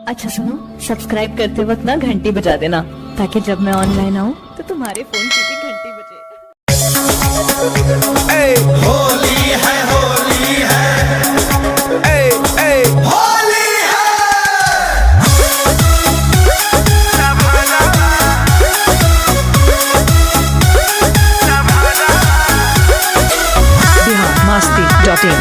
अच्छा सुनो, सब्सक्राइब करते वक्त ना घंटी बजा देना, ताकि जब मैं ऑनलाइन आऊँ तो तुम्हारे फोन की भी घंटी बजे। होली है होली है, होली है। biharmasti.in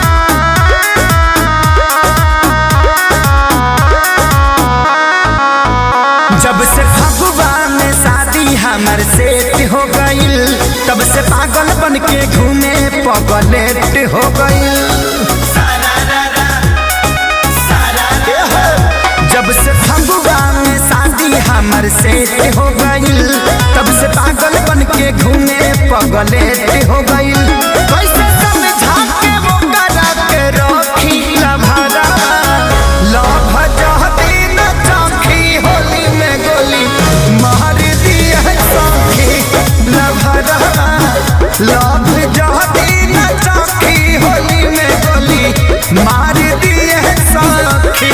जब से फगुआ में शादी हमर सेट हो गईल, तब से पागल बन के घूमे पगलेट हो गईल। जब से फगुआ में शादी हमर सेट हो गईल, तब से पागल बन के घूमे पगलेट हो गईल। कैसे समझा के वो करा के रखी लभरा, लभ जहती न चौकी, होली में गोली मार दी है सौखी लभरा, लभ जहती न चौकी, होली में गोली मार दी है सौखी।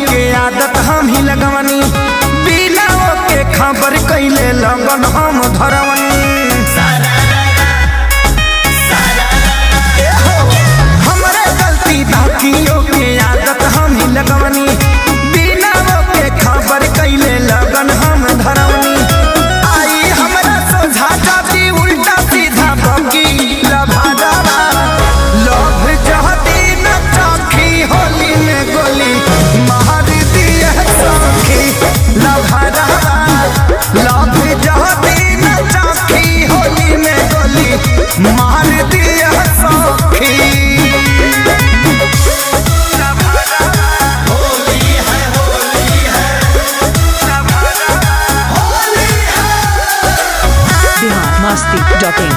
के आदत हम ही लगवनी, बिना के खबर कैले लगन हम धरवनी। हमरे गलती बाकियों के आदत हम ही लगवनी, बिना के खबर कैले लगन हम धरवनी। आई हमरा सोझा जाती उल्टा सीधा बकी लभादारा, लभ जहती न चौकी, होली में गोली मार दी है सौखी लभरा, लभ जहती न चौकी, होली में गोली मार दी है सौखी। होली है होली है, होली है। biharmasti.in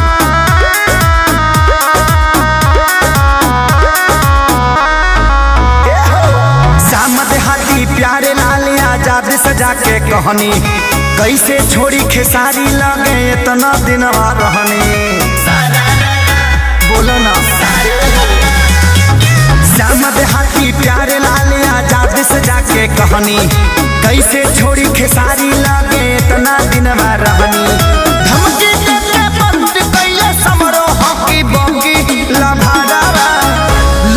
सामद हाथी प्यारे लाल आजाद सजा के कहनी, कैसे छोड़ी खेसारी लगे इतना दिन रहनी। बोलो ना सामद हाथी प्यारे लाल आजाद सजा के कहनी, कैसे छोड़ी खेसारी लगे इतना दिन रहनी। धमकी देके बंद कैले समरो हकी बंगी लभारा,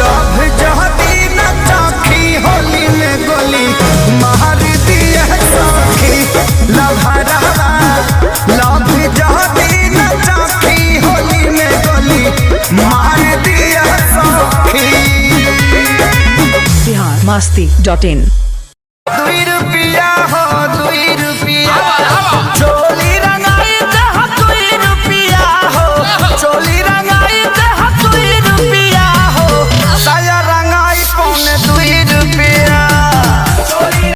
लभ जहती न चौकी, होली में गोली मार दी है सौखी लभरा, लभ जहती न चौकी, होली में गोली मार दी है सौखी। biharmasti.in 2 रुपया हो 2 रुपया, चोली